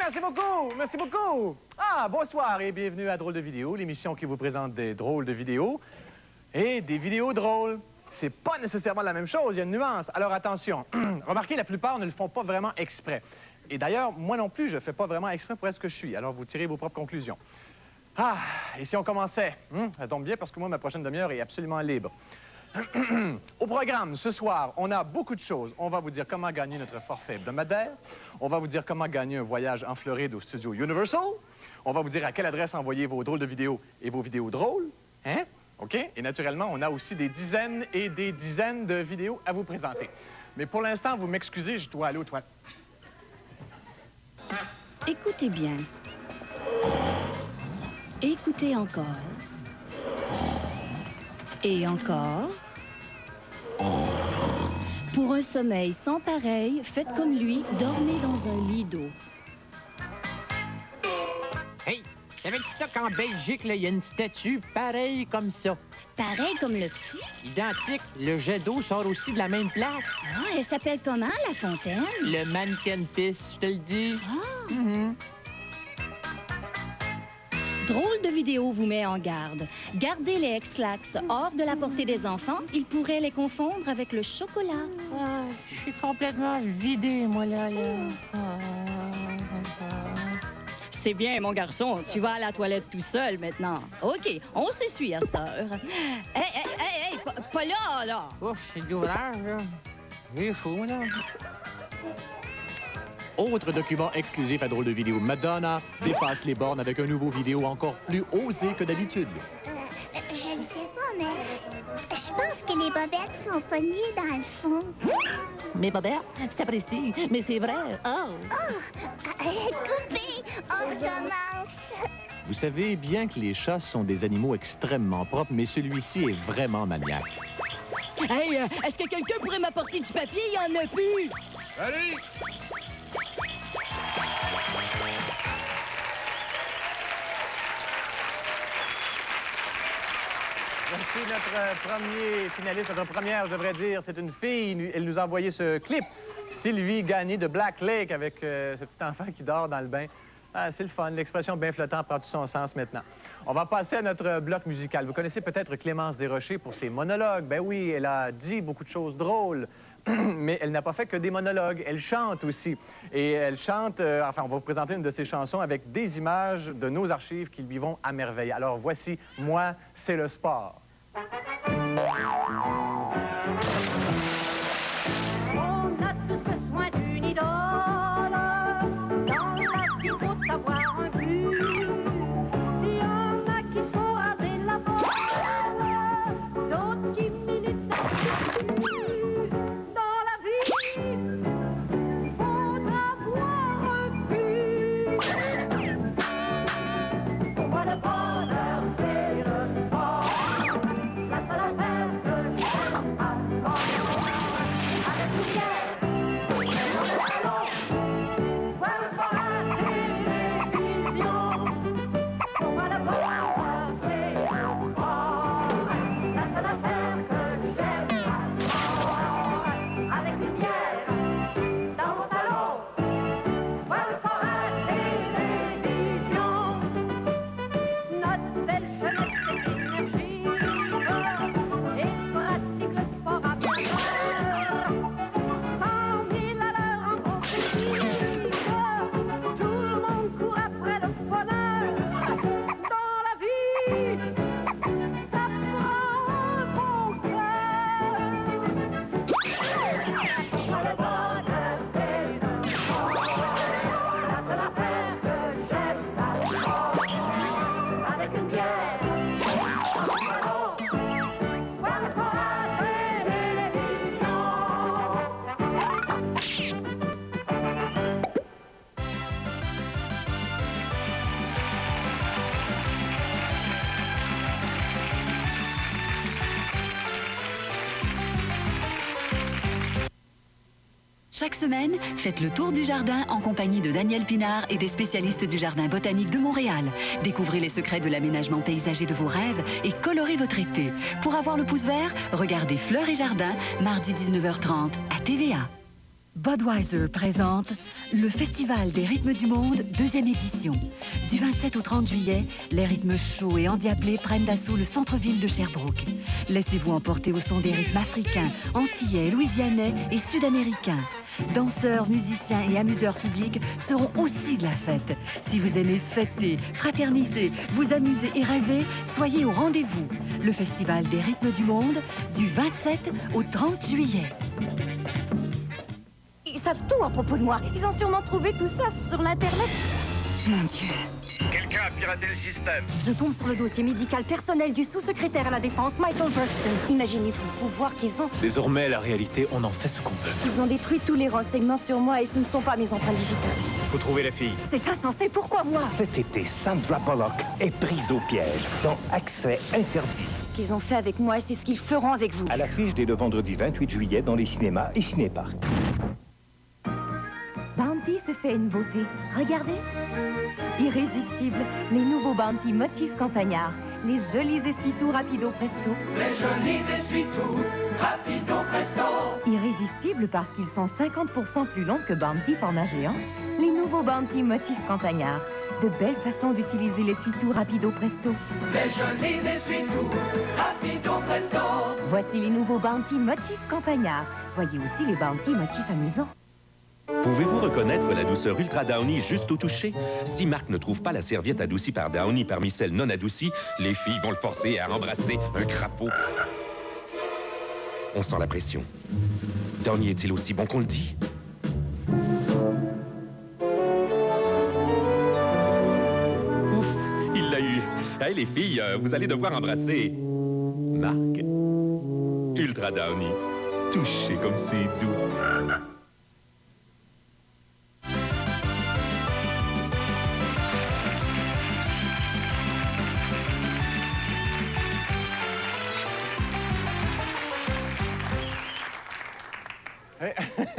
Merci beaucoup, merci beaucoup. Ah, bonsoir et bienvenue à Drôle de vidéo, l'émission qui vous présente des drôles de vidéos et des vidéos drôles. C'est pas nécessairement la même chose, il y a une nuance. Alors attention, remarquez, la plupart ne le font pas vraiment exprès. Et d'ailleurs, moi non plus, je fais pas vraiment exprès pour être ce que je suis. Alors vous tirez vos propres conclusions. Ah, et si on commençait? Ça tombe bien parce que moi, ma prochaine demi-heure est absolument libre. Au programme, ce soir, on a beaucoup de choses. On va vous dire comment gagner notre forfait hebdomadaire. On va vous dire comment gagner un voyage en Floride au studio Universal. On va vous dire à quelle adresse envoyer vos drôles de vidéos et vos vidéos drôles. Hein? OK? Et naturellement, on a aussi des dizaines et des dizaines de vidéos à vous présenter. Mais pour l'instant, vous m'excusez, je dois aller aux toilettes. Écoutez bien. Écoutez encore. Et encore. Pour un sommeil sans pareil, faites comme lui, dormez dans un lit d'eau. Hey, savais-tu ça qu'en Belgique, il y a une statue pareille comme ça? Pareil comme le petit. Identique. Le jet d'eau sort aussi de la même place. Ah, elle s'appelle comment, la fontaine? Le mannequin pisse, je te le dis. Ah! Mm-hmm. Drôle de vidéo vous met en garde. Gardez les ex-lax hors de la portée des enfants. Ils pourraient les confondre avec le chocolat. Ah, je suis complètement vidé, moi, là. C'est bien, mon garçon. Tu vas à la toilette tout seul maintenant. OK, on s'essuie à cette heure. Hey, pas là, là. Ouf, c'est de l'ouvrage, là. J'ai chaud, là. Autre document exclusif à Drôle de vidéo, Madonna dépasse les bornes avec un nouveau vidéo encore plus osé que d'habitude. Je ne sais pas, mais je pense que les bobettes sont pognées dans le fond. Mes bobettes, c'est apprécié, mais c'est vrai. Oh! Coupé, on recommence. Vous savez bien que les chats sont des animaux extrêmement propres, mais celui-ci est vraiment maniaque. Hey, est-ce que quelqu'un pourrait m'apporter du papier? Il y en a plus. Allez! Voici notre premier finaliste, notre première, je devrais dire. C'est une fille. Elle nous a envoyé ce clip. Sylvie Gagné de Black Lake avec ce petit enfant qui dort dans le bain. Ah, c'est le fun. L'expression bien flottant prend tout son sens maintenant. On va passer à notre bloc musical. Vous connaissez peut-être Clémence Desrochers pour ses monologues. Ben oui, elle a dit beaucoup de choses drôles. Mais elle n'a pas fait que des monologues. Elle chante aussi. Et elle chante... enfin, on va vous présenter une de ses chansons avec des images de nos archives qui lui vont à merveille. Alors, voici « Moi, c'est le sport ». On a tous besoin d'une idole. Dans la vie, il faut savoir un but. Il y en a qui se font raser la voile, d'autres qui militent dans la vie. Faut avoir un but. Pour moi, le bonheur, c'est le sport. La seule affaire que j'aime attendre. Avec une guerre, dans le salon, voir le sport à la télévision. Pour moi, le bonheur, c'est le sport. La seule affaire que j'aime attendre. Avec une bière dans mon salon, voir le sport à la télévision. Notre belle jeunesse est énergique et pratique le sport à bien faire. 100 000 à l'heure en compétition, tout le monde court après le bonheur. Dans la vie, ça prend un bon cœur. Le bonheur, c'est le sport. La seule affaire que j'aime attendre. Avec une bière dans mon salon, voir le sport à la télévision. Chaque semaine, faites le tour du jardin en compagnie de Daniel Pinard et des spécialistes du Jardin botanique de Montréal. Découvrez les secrets de l'aménagement paysager de vos rêves et colorez votre été. Pour avoir le pouce vert, regardez Fleurs et Jardin, mardi 19h30 à TVA. Budweiser présente le Festival des rythmes du monde, 2e édition. Du 27 au 30 juillet, les rythmes chauds et endiablés prennent d'assaut le centre-ville de Sherbrooke. Laissez-vous emporter au son des rythmes africains, antillais, louisianais et sud-américains. Danseurs, musiciens et amuseurs publics seront aussi de la fête. Si vous aimez fêter, fraterniser, vous amuser et rêver, soyez au rendez-vous. Le Festival des rythmes du monde, du 27 au 30 juillet. Ils savent tout à propos de moi. Ils ont sûrement trouvé tout ça sur l'Internet. Mon Dieu. Quelqu'un a piraté le système. Je tombe sur le dossier médical personnel du sous-secrétaire à la Défense, Michael Burston. Imaginez-vous le pouvoir qu'ils ont. Désormais, la réalité, on en fait ce qu'on veut. Ils ont détruit tous les renseignements sur moi et ce ne sont pas mes empreintes digitales. Faut trouver la fille. C'est insensé, pourquoi moi? Cet été, Sandra Bullock est prise au piège dans Accès interdit. Ce qu'ils ont fait avec moi, c'est ce qu'ils feront avec vous. À l'affiche dès le vendredi 28 juillet dans les cinémas et cinéparcs. Bounty se fait une beauté. Regardez. Irrésistible, les nouveaux Bounty motifs campagnards. Les jolis essuie-tout rapido presto. Les jolis essuie-tout, rapido presto. Irrésistibles parce qu'ils sont 50% plus longs que Bounty format géant. Les nouveaux Bounty motifs campagnards. De belles façons d'utiliser l'essuie-tout rapido presto. Les jolis essuie-tout, rapido presto. Voici les nouveaux Bounty motifs campagnards. Voyez aussi les Bounty motifs amusants. Pouvez-vous reconnaître la douceur Ultra Downy juste au toucher? Si Marc ne trouve pas la serviette adoucie par Downy parmi celles non adoucies, les filles vont le forcer à embrasser un crapaud. On sent la pression. Downy est-il aussi bon qu'on le dit? Ouf, il l'a eu. Hey les filles, vous allez devoir embrasser Marc. Ultra Downy. Touchez comme c'est doux.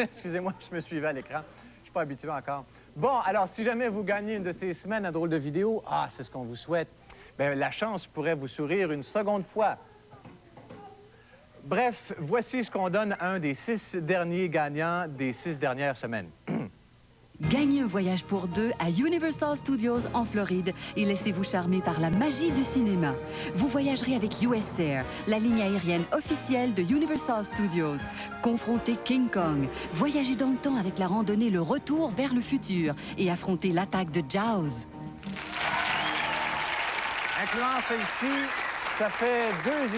Excusez-moi, je me suivais à l'écran. Je suis pas habitué encore. Bon, alors, si jamais vous gagnez une de ces semaines à Drôle de vidéo, c'est ce qu'on vous souhaite, bien, la chance pourrait vous sourire une seconde fois. Bref, voici ce qu'on donne à un des 6 derniers gagnants des 6 dernières semaines. Gagnez un voyage pour 2 à Universal Studios en Floride et laissez-vous charmer par la magie du cinéma. Vous voyagerez avec US Air, la ligne aérienne officielle de Universal Studios. Confrontez King Kong, voyagez dans le temps avec la randonnée Le Retour vers le futur et affrontez l'attaque de Jaws. Incluant celle-ci, ça fait deux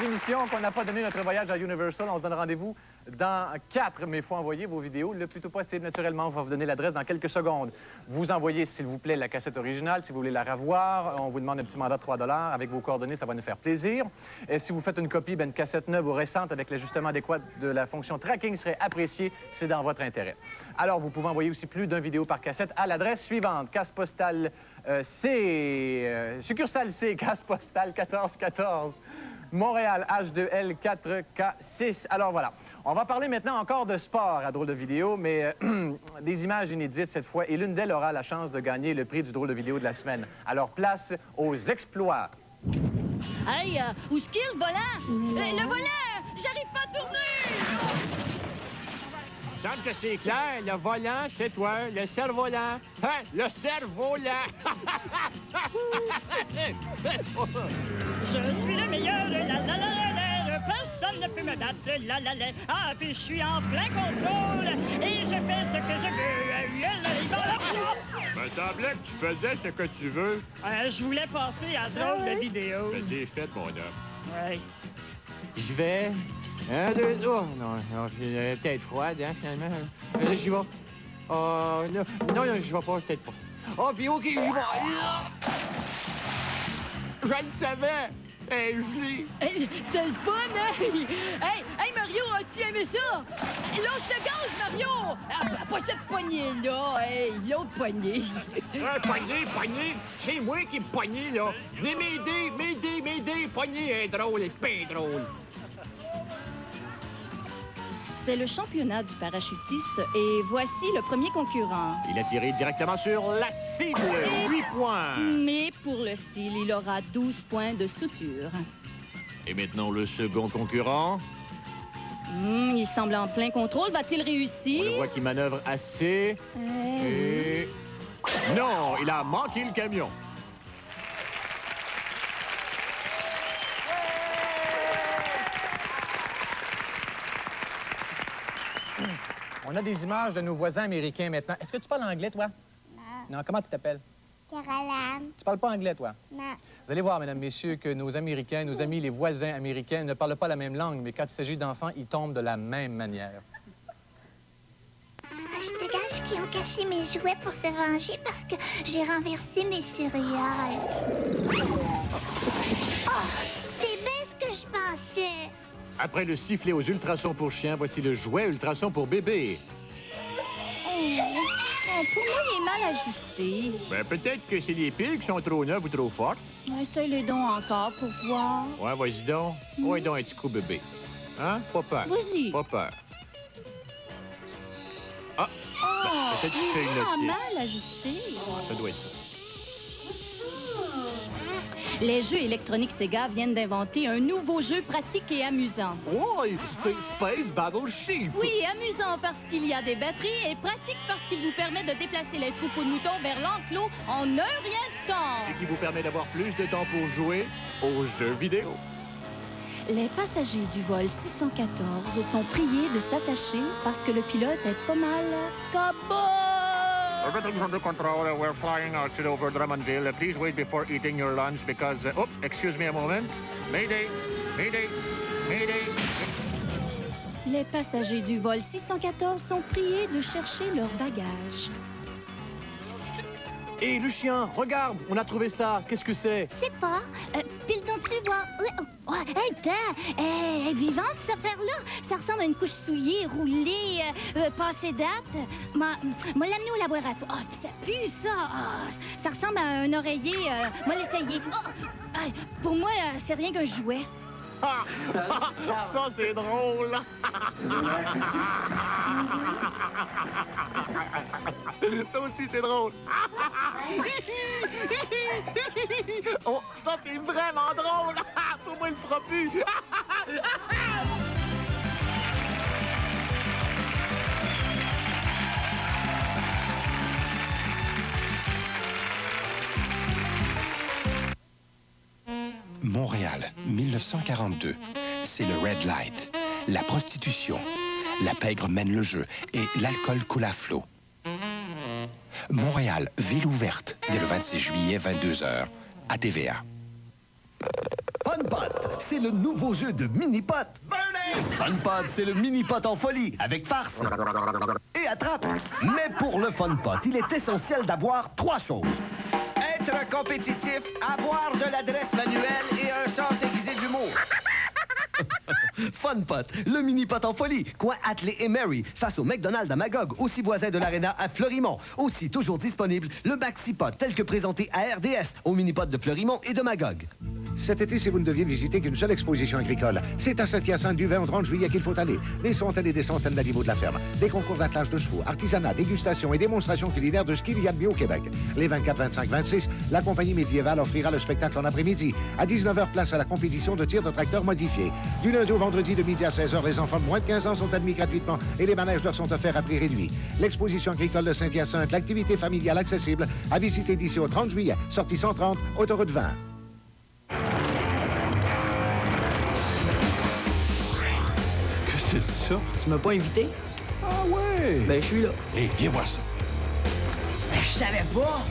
émissions qu'on n'a pas donné notre voyage à Universal. On se donne rendez-vous dans 4, mais il faut envoyer vos vidéos le plus tôt possible. Naturellement, on va vous donner l'adresse dans quelques secondes. Vous envoyez, s'il vous plaît, la cassette originale. Si vous voulez la revoir, on vous demande un petit mandat de 3 $ avec vos coordonnées. Ça va nous faire plaisir. Et si vous faites une copie, une cassette neuve ou récente avec l'ajustement adéquat de la fonction tracking serait apprécié. C'est dans votre intérêt. Alors, vous pouvez envoyer aussi plus d'une vidéo par cassette à l'adresse suivante. Casse postale succursale C, casse postale 1414. Montréal, H2L 4K6. Alors voilà, on va parler maintenant encore de sport à Drôle de vidéo, mais des images inédites cette fois, et l'une d'elles aura la chance de gagner le prix du Drôle de vidéo de la semaine. Alors place aux exploits. Hey, où est-ce qu'il est le volant? Le volant! J'arrive pas à tourner! Il me semble que c'est clair. Le volant, c'est toi. Le cerf-volant. Hein? Le cerf-volant. Je suis le meilleur, personne ne peut me battre, puis je suis en plein contrôle, et je fais ce que je veux, Me semblait que tu faisais ce que tu veux. je voulais passer à Drôle de vidéo. Ben, c'est fait, mon homme. Ouais. Je vais. 1, 2, oh, non, j'ai peut-être froide, hein, finalement. Là, j'y vais. Non, je vais pas, peut-être pas. Oh, puis OK, j'y vais. Je le savais. Hey, C'est le fun, hein? Hey, Mario, as-tu aimé ça? L'autre se gaz, Mario! Pas cette poignée-là, l'autre poignée. Poignée, c'est moi qui me poignée, là. Venez m'aider, poignée est drôle, elle est bien drôle. C'est le championnat du parachutiste et voici le premier concurrent. Il a tiré directement sur la cible, 8 points. Mais pour le style, il aura 12 points de suture. Et maintenant le second concurrent. Il semble en plein contrôle. Va-t-il réussir? On le voit qu'il manœuvre assez. Et... Non, il a manqué le camion. On a des images de nos voisins américains maintenant. Est-ce que tu parles anglais, toi? Non. Non, comment tu t'appelles? Caroline. Tu parles pas anglais, toi? Non. Vous allez voir, mesdames, messieurs, que nos Américains, nos amis, les voisins américains ne parlent pas la même langue, mais quand il s'agit d'enfants, ils tombent de la même manière. Je te gage qu'ils ont caché mes jouets pour se venger parce que j'ai renversé mes céréales. Oh, c'est bien ce que je pensais. Après le sifflet aux ultrasons pour chiens, voici le jouet ultrason pour bébé. Pour moi, il est mal ajusté. Ben, peut-être que c'est les piles qui sont trop neuves ou trop fortes. Essaye-les donc encore pour voir. Ouais, vas-y donc. Ouais, donc un petit coup, bébé. Hein? Pas peur. Vas-y. Pas peur. Ah! Oh, Ben, peut-être qu'il fait une il est notice. mal ajusté. Ça doit être ça. Les jeux électroniques Sega viennent d'inventer un nouveau jeu pratique et amusant. Ouais, c'est Space Battleship. Oui, amusant parce qu'il y a des batteries et pratique parce qu'il vous permet de déplacer les troupeaux de moutons vers l'enclos en un rien de temps. Ce qui vous permet d'avoir plus de temps pour jouer aux jeux vidéo. Les passagers du vol 614 sont priés de s'attacher parce que le pilote est pas mal cabot. Everything's under control. We're flying outside over Drummondville. Please wait before eating your lunch because... oh, excuse me a moment. Mayday, mayday, mayday. Les passagers du vol 614 sont priés de chercher leurs bagages. Et le chien, regarde, on a trouvé ça. Qu'est-ce que c'est? Je sais pas. Pile dessus, voir. Elle est vivante, cette affaire-là. Ça ressemble à une couche souillée, roulée, passée date. Moi l'amener au laboratoire. Oh, puis ça pue, ça. Oh, ça ressemble à un oreiller. Moi l'essayer. Oh, pour moi, c'est rien qu'un jouet. Ça, c'est drôle. Ça aussi, c'est drôle. Oh, ça, c'est vraiment drôle. Pour moi, il le fera plus. Montréal, 1942. C'est le Red Light, la prostitution. La pègre mène le jeu et l'alcool coule à flot. Montréal, ville ouverte, dès le 26 juillet, 22h, à TVA. Fun-Pot, c'est le nouveau jeu de mini-pot. Fun-Pot, c'est le mini-pot en folie, avec farce et attrape. Mais pour le Fun-Pot, il est essentiel d'avoir 3 choses. Être compétitif, avoir de l'adresse manuelle et un sens aiguisé d'humour. Fun-Pot, le mini-pot en folie. Coin Atlee et Mary, face au McDonald's à Magog, aussi voisin de l'Arena à Fleurimont. Aussi toujours disponible, le Maxi-Pot, tel que présenté à RDS, au mini-pot de Fleurimont et de Magog. Cet été, si vous ne deviez visiter qu'une seule exposition agricole, c'est à Saint-Hyacinthe du 20 au 30 juillet qu'il faut aller. Des centaines et des centaines d'animaux de la ferme, des concours d'attelage de chevaux, artisanat, dégustation et démonstration culinaire de ce qu'il y a de mieux au Québec. Les 24, 25, 26, la compagnie médiévale offrira le spectacle en après-midi. À 19h, place à la compétition de tir de tracteur modifié. Du lundi au vendredi de midi à 16h, les enfants de moins de 15 ans sont admis gratuitement et les manèges leur sont offerts à prix réduit. L'exposition agricole de Saint-Hyacinthe, l'activité familiale accessible, à visiter d'ici au 30 juillet. Sortie 130, autoroute 20. C'est ça? Tu m'as pas invité? Ah ouais! Ben, je suis là. Hé, viens voir ça. Ben, je savais pas.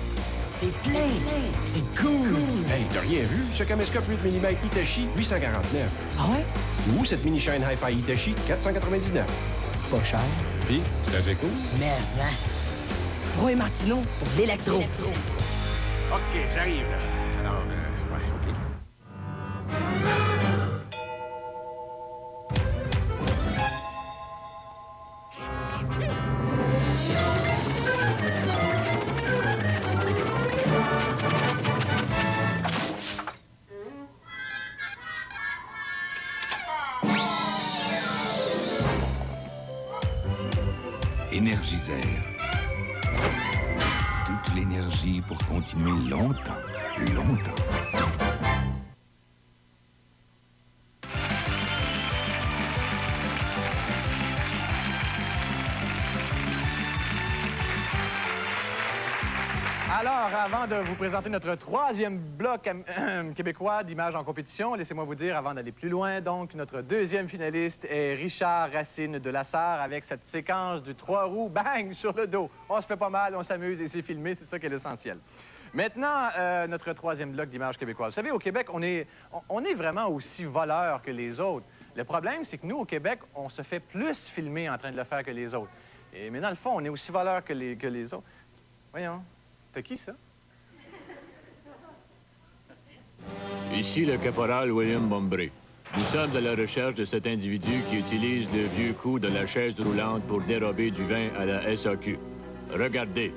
C'est plein. C'est cool. Hey, t'as rien vu? Ce caméscope 8 mm Hitachi, 849. Ah ouais? Ou cette mini-chaîne Hi-Fi Hitachi, 499. Pas cher. Puis, c'est assez cool. Mais, hein? Roy et Martineau pour l'électro. OK, j'arrive. Alors, ouais, OK. Énergiseur. Toute l'énergie pour continuer longtemps, longtemps. Alors, avant de vous présenter notre troisième bloc québécois d'images en compétition, laissez-moi vous dire, avant d'aller plus loin, donc, notre deuxième finaliste est Richard Racine de Lassar avec cette séquence du 3 roues, bang, sur le dos. On se fait pas mal, on s'amuse et c'est filmé, c'est ça qui est l'essentiel. Maintenant, notre troisième bloc d'images québécoises. Vous savez, au Québec, on est vraiment aussi voleurs que les autres. Le problème, c'est que nous, au Québec, on se fait plus filmer en train de le faire que les autres. Mais dans le fond, on est aussi voleurs que les autres. Voyons. C'est qui, ça? Ici le caporal William Bombré. Nous sommes à la recherche de cet individu qui utilise le vieux coup de la chaise roulante pour dérober du vin à la SAQ. Regardez,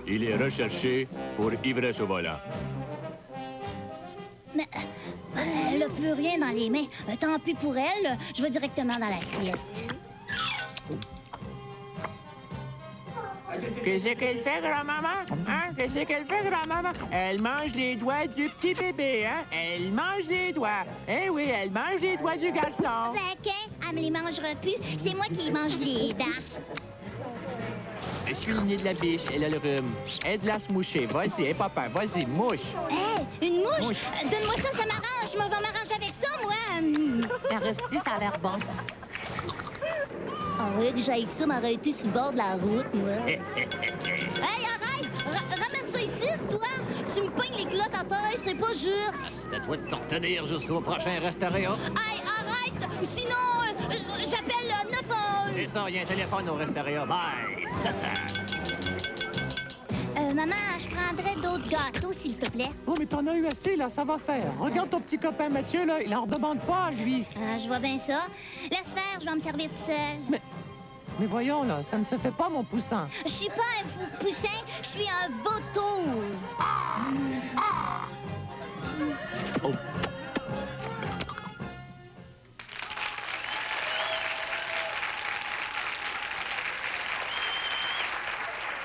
il est recherché pour ivresse au volant. Mais elle a plus rien dans les mains. Tant pis pour elle, je vais directement dans la sieste. Qu'est-ce qu'elle fait, grand-maman? Hein? Qu'est-ce qu'elle fait, grand-maman? Elle mange les doigts du petit bébé, hein? Elle mange les doigts. Eh oui, elle mange les doigts du garçon. Fait elle me les mangera plus. C'est moi qui mange les dents. Je suis le nez de la biche, elle a le rhume. Aide-la à se moucher. Vas-y, aie pas peur. Vas-y, mouche. Hé, une mouche? Donne-moi ça, ça m'arrange. Je m'en vais m'arranger avec ça, moi. Resti, ça a l'air bon. Ah ouais, que j'aille ça m'arrêter sur le bord de la route, moi. Hey, arrête! Ramène ça ici, toi! Tu me pognes les culottes à terre, c'est pas juste! C'est à toi de t'en tenir jusqu'au prochain restaurant. Hey, arrête! Sinon, j'appelle 911! C'est ça, il y a un téléphone au restaurant. Bye! Maman, je prendrais d'autres gâteaux, s'il te plaît. Oh, mais t'en as eu assez, là, ça va faire. Regarde ton petit copain Mathieu, là, il en redemande pas, lui. Je vois bien ça. Laisse faire, je vais me servir tout seul. Mais voyons, là, ça ne se fait pas, mon poussin. Je suis pas un poussin, je suis un vautour. Oh.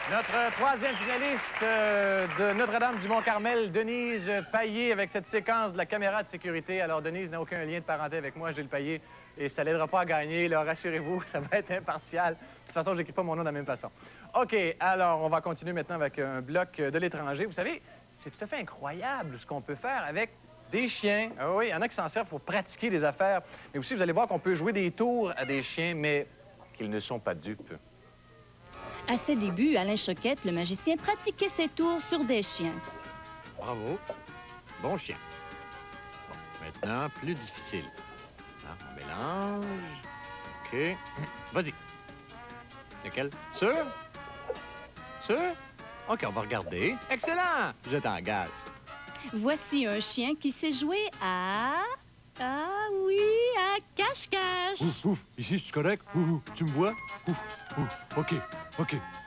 Notre troisième finaliste de Notre-Dame-du-Mont-Carmel, Denise Payet, avec cette séquence de la caméra de sécurité. Alors, Denise n'a aucun lien de parenté avec moi, Gilles Payet, et ça l'aidera pas à gagner. Là, rassurez-vous, ça va être impartial. De toute façon, je n'écris pas mon nom de la même façon. OK, alors, on va continuer maintenant avec un bloc de l'étranger. Vous savez, c'est tout à fait incroyable ce qu'on peut faire avec des chiens. Ah oui, il y en a qui s'en servent pour pratiquer des affaires. Mais aussi, vous allez voir qu'on peut jouer des tours à des chiens, mais qu'ils ne sont pas dupes. À ses débuts, Alain Choquette, le magicien, pratiquait ses tours sur des chiens. Bravo. Bon chien. Bon, maintenant, plus difficile. Hein, on mélange. OK. Vas-y. Lequel? Sûr? Sûr? OK, on va regarder. Excellent! Je t'engage. Voici un chien qui sait jouer à... Ah oui, à cache-cache. Ouf, ouf, ici, c'est correct? Ouf, tu me vois? Ouf, ouf,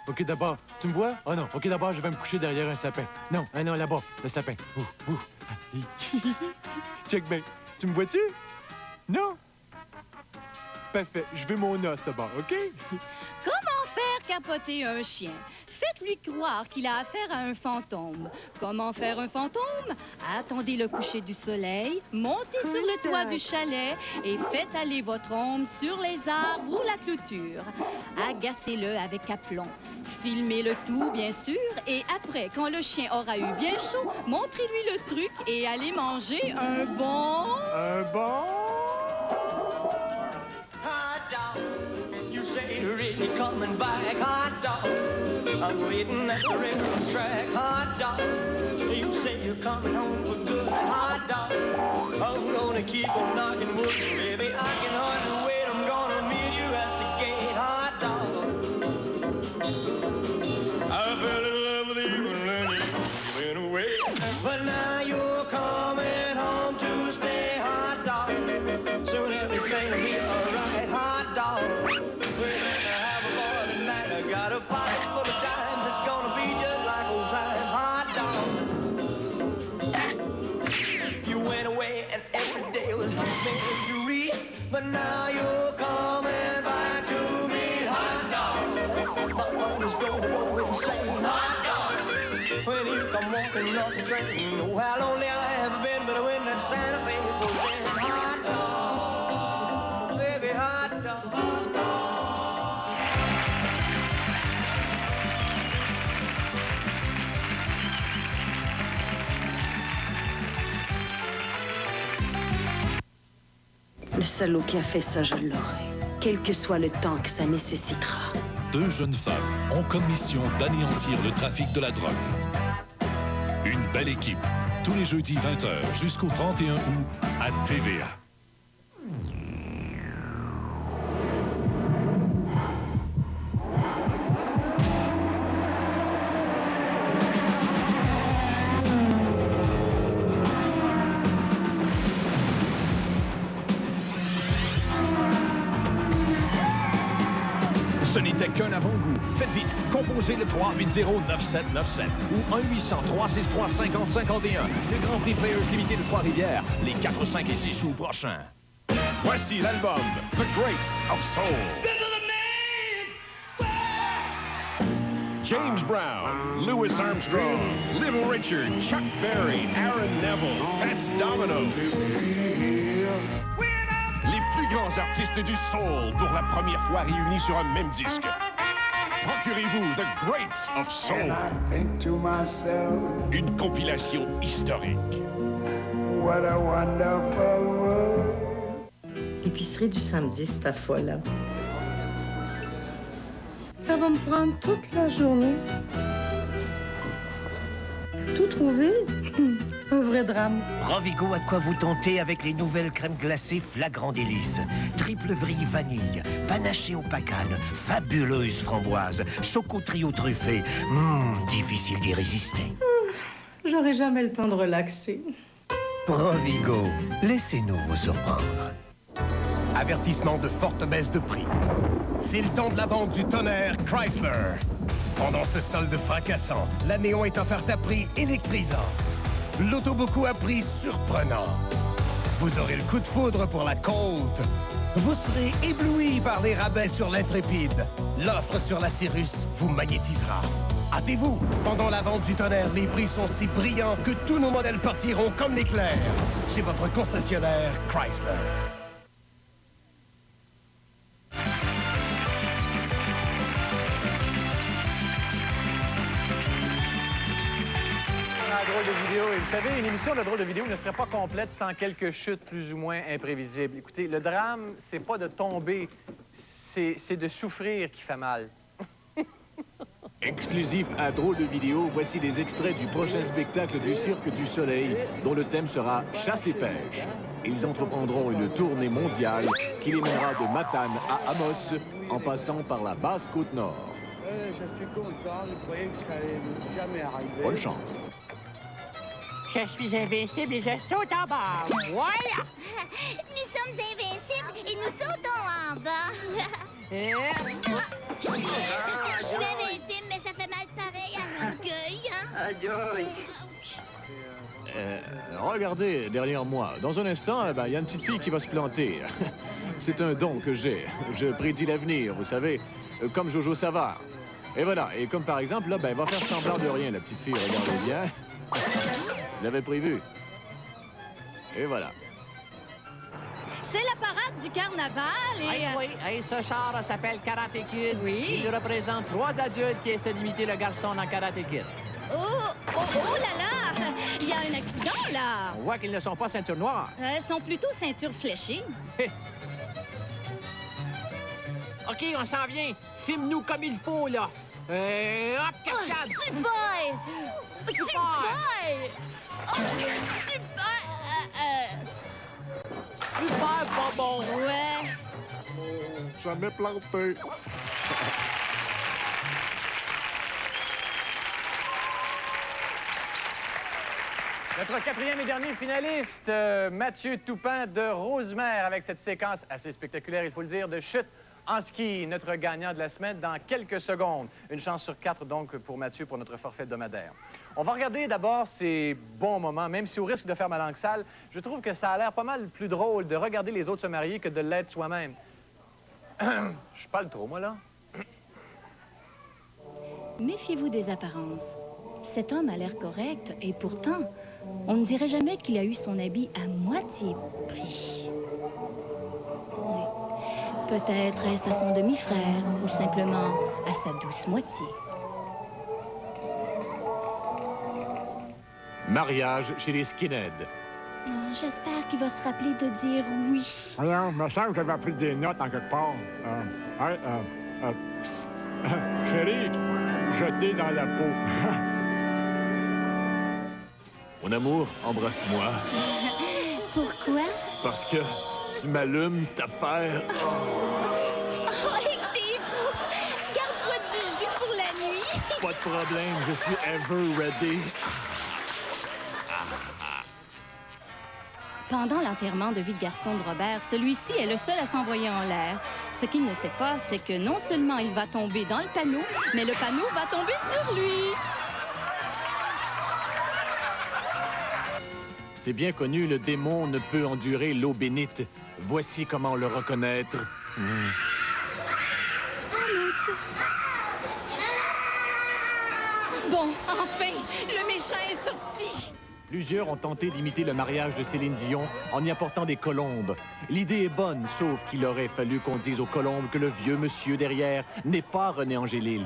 OK, d'abord, tu me vois? Oh non, OK, d'abord, je vais me coucher derrière un sapin. Non, non, là-bas, le sapin. Ouf. Check bien. Tu me vois-tu? Non? Parfait, je veux mon os d'abord, OK? Comment faire capoter un chien? Faites-lui croire qu'il a affaire à un fantôme. Comment faire un fantôme? Attendez le coucher du soleil, montez sur le toit du chalet et faites aller votre ombre sur les arbres ou la clôture. Agacez-le avec aplomb. Filmez le tout, bien sûr, et après, quand le chien aura eu bien chaud, montrez-lui le truc et allez manger un bon... Un bon... Hot dog, you say you're really coming back, hot dog. I'm waiting at the railroad track, hot dog. You say you're coming home for good, hot dog. I'm gonna keep on knocking wood, baby. I can hardly wait. I'm gonna meet you at the gate, hot dog. I fell in love with you and then you went away, but now you're coming home to stay, hot dog. Soon everything will be alright, hot dog. We're gonna have a ball tonight. I got a pocket full of dimes. It's gonna be just like old times, hot dog. You went away and every day was misery, but now you're coming back to me, hot dog. My phone is gonna go insane, hot dog. When you come walking off the train, you know how lonely I have been, but when that Santa Fe goes in, hot dog, baby, hot dog. salaud qui a fait ça, je l'aurai. Quel que soit le temps que ça nécessitera. 2 jeunes femmes ont comme mission d'anéantir le trafic de la drogue. Une belle équipe, tous les jeudis 20h jusqu'au 31 août à TVA. Ce n'était qu'un avant-goût. Faites vite, composez le 380-9797 ou 1-800-363-5051. Le Grand Prix Players Limité de Trois-Rivières, les 4, 5 et 6 août prochains. Voici l'album The Greats of Soul. James Brown, Louis Armstrong, Little Richard, Chuck Berry, Aaron Neville, Fats Domino. Les plus grands artistes du soul pour la première fois réunis sur un même disque. Procurez-vous The Greats of Soul. Une compilation historique. What a wonderful world. L'épicerie du samedi, c'est ta folle, là. Ça va me prendre toute la journée. Tout trouver? Un vrai drame. Rovigo a de quoi vous tenter avec les nouvelles crèmes glacées Flagrant Délice. Triple vrille vanille, panaché au pacane, fabuleuse framboise, choco trio truffé. Difficile d'y résister. J'aurai jamais le temps de relaxer. Rovigo, laissez-nous vous surprendre. Avertissement de forte baisse de prix. C'est le temps de la vente du tonnerre Chrysler. Pendant ce solde fracassant, la Néon est offerte à prix électrisant. L'Autoboku à prix surprenant. Vous aurez le coup de foudre pour la Colt. Vous serez ébloui par les rabais sur l'Intrépide. L'offre sur la Cirrus vous magnétisera. Hâtez-vous, pendant la vente du tonnerre, les prix sont si brillants que tous nos modèles partiront comme l'éclair. Chez votre concessionnaire Chrysler. Drôle de vidéo. Et vous savez, une émission de drôle de vidéo ne serait pas complète sans quelques chutes plus ou moins imprévisibles. Écoutez, le drame, c'est pas de tomber, c'est de souffrir qui fait mal. Exclusif à Drôle de vidéo, voici des extraits du prochain spectacle du Cirque du Soleil, dont le thème sera chasse et pêche. Ils entreprendront une tournée mondiale qui les mènera de Matane à Amos, en passant par la basse côte nord. Je suis content, je croyais que ça allait jamais arriver. Bonne chance. Je suis invincible et je saute en bas. Voilà! Nous sommes invincibles et nous sautons en bas. Je suis invincible, mais ça fait mal pareil à l'orgueil, hein? Regardez derrière moi. Dans un instant, il y a une petite fille qui va se planter. C'est un don que j'ai. Je prédis l'avenir, vous savez, comme Jojo Savard. Et voilà, et comme par exemple, là, elle va faire semblant de rien, la petite fille, regardez bien. Je l'avais prévu. Et voilà. C'est la parade du carnaval et... Oui, et ce char s'appelle Karate Kid. Oui. Il représente 3 adultes qui essaient d'imiter le garçon dans Karate Kid. Oh là là! Il y a un accident, là! On voit qu'ils ne sont pas ceinture noire. Ils sont plutôt ceinture fléchée. OK, on s'en vient. Filme-nous comme il faut, là. Hop, cascade! Oh, super! Super! Oh, super! Super pas bon! Ouais. Jamais planté. Notre quatrième et dernier finaliste, Mathieu Toupin de Rosemère, avec cette séquence assez spectaculaire, il faut le dire, de chute en ski. Notre gagnant de la semaine dans quelques secondes. Une chance sur 4, donc, pour Mathieu, pour notre forfait hebdomadaire. On va regarder d'abord ces bons moments, même si au risque de faire ma langue sale, je trouve que ça a l'air pas mal plus drôle de regarder les autres se marier que de l'être soi-même. Je parle trop, moi, là. Méfiez-vous des apparences. Cet homme a l'air correct et pourtant, on ne dirait jamais qu'il a eu son habit à moitié pris. Oui. Peut-être est-ce à son demi-frère ou simplement à sa douce moitié. Mariage chez les skinheads. J'espère qu'il va se rappeler de dire oui. Voyons, me semble que j'avais pris des notes en quelque part. Psst. Chérie, jeté dans la peau. Mon amour, embrasse-moi. Pourquoi? Parce que tu m'allumes, cette affaire. Oh, t'es fou! Garde-toi du jus pour la nuit. Pas de problème, je suis ever ready. Pendant l'enterrement de vie de garçon de Robert, celui-ci est le seul à s'envoyer en l'air. Ce qu'il ne sait pas, c'est que non seulement il va tomber dans le panneau, mais le panneau va tomber sur lui. C'est bien connu, le démon ne peut endurer l'eau bénite. Voici comment le reconnaître. Oh mon Dieu! Bon, enfin, le méchant est sorti. Plusieurs ont tenté d'imiter le mariage de Céline Dion en y apportant des colombes. L'idée est bonne, sauf qu'il aurait fallu qu'on dise aux colombes que le vieux monsieur derrière n'est pas René Angélil.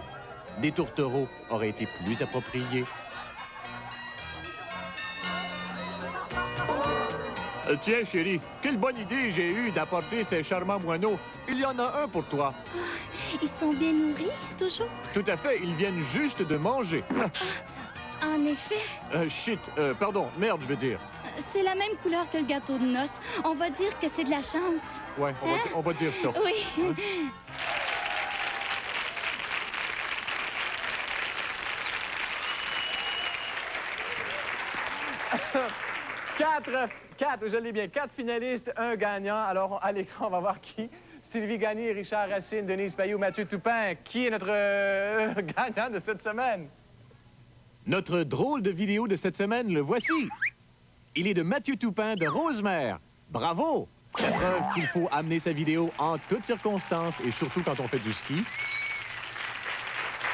Des tourtereaux auraient été plus appropriés. Tiens, chérie, quelle bonne idée j'ai eue d'apporter ces charmants moineaux. Il y en a un pour toi. Ils sont bien nourris, toujours? Tout à fait, ils viennent juste de manger. En effet. Pardon, merde, je veux dire. C'est la même couleur que le gâteau de noces. On va dire que c'est de la chance. Ouais, on va dire ça. Oui. Quatre, je l'ai bien, 4 finalistes, un gagnant. Alors, à l'écran, on va voir qui. Sylvie Gagné, Richard Racine, Denise Payot, Mathieu Toupin. Qui est notre gagnant de cette semaine? Notre drôle de vidéo de cette semaine, le voici. Il est de Mathieu Toupin de Rosemère. Bravo! La preuve qu'il faut amener sa vidéo en toutes circonstances et surtout quand on fait du ski.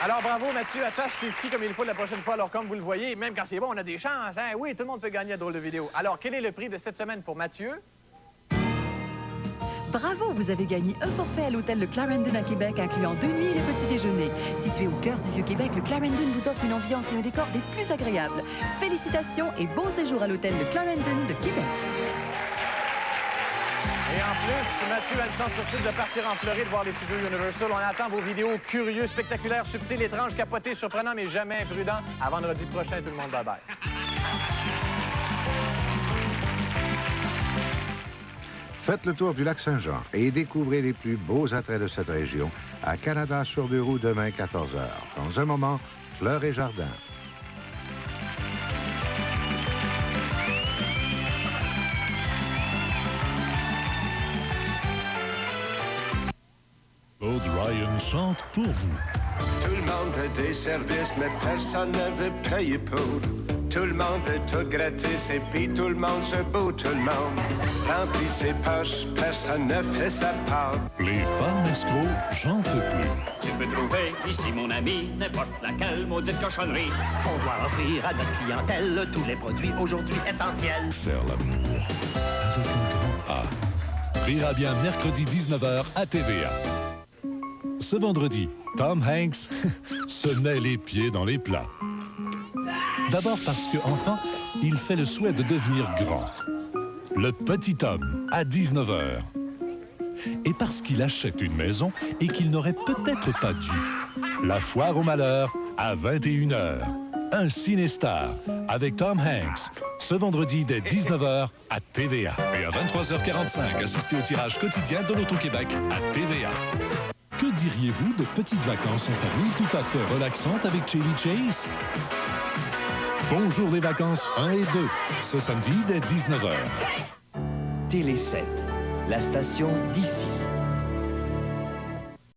Alors, bravo, Mathieu. Attache tes skis comme il faut la prochaine fois. Alors, comme vous le voyez, même quand c'est bon, on a des chances. Hein? Oui, tout le monde peut gagner à drôle de vidéo. Alors, quel est le prix de cette semaine pour Mathieu? Bravo, vous avez gagné un forfait à l'hôtel Le Clarendon à Québec, incluant 2 nuits et le petit déjeuner. Situé au cœur du Vieux-Québec, le Clarendon vous offre une ambiance et un décor des plus agréables. Félicitations et bon séjour à l'hôtel Le Clarendon de Québec. Et en plus, Mathieu a le chance sur site de partir en Floride voir les studios Universal. On attend vos vidéos curieux, spectaculaires, subtils, étranges, capotés, surprenants, mais jamais imprudents. À vendredi prochain, tout le monde. Bye-bye. Faites le tour du lac Saint-Jean et découvrez les plus beaux attraits de cette région à Canada sur deux roues demain 14h. Dans un moment, Fleurs et Jardins. Claude Ryan chante pour vous. Tout le monde veut des services, mais personne ne veut payer pour. Tout le monde veut tout gratis et puis tout le monde se bout, tout le monde remplit ses poches, personne ne fait sa part. Les femmes escrocs, j'en peux plus. Tu peux trouver ici, mon ami, n'importe laquelle maudite cochonnerie. On doit offrir à notre clientèle tous les produits aujourd'hui essentiels. Faire l'amour avec un grand A. Rira bien mercredi 19h à TVA. Ce vendredi, Tom Hanks se met les pieds dans les plats. D'abord parce qu'enfin, il fait le souhait de devenir grand. Le petit homme, à 19h. Et parce qu'il achète une maison et qu'il n'aurait peut-être pas dû. La foire au malheur, à 21h. Un ciné-star, avec Tom Hanks. Ce vendredi dès 19h à TVA. Et à 23h45, assistez au tirage quotidien de l'Auto-Québec à TVA. Que diriez-vous de petites vacances en famille tout à fait relaxantes avec Chevy Chase? Bonjour les vacances 1 et 2, ce samedi dès 19h. Télé 7, la station 17.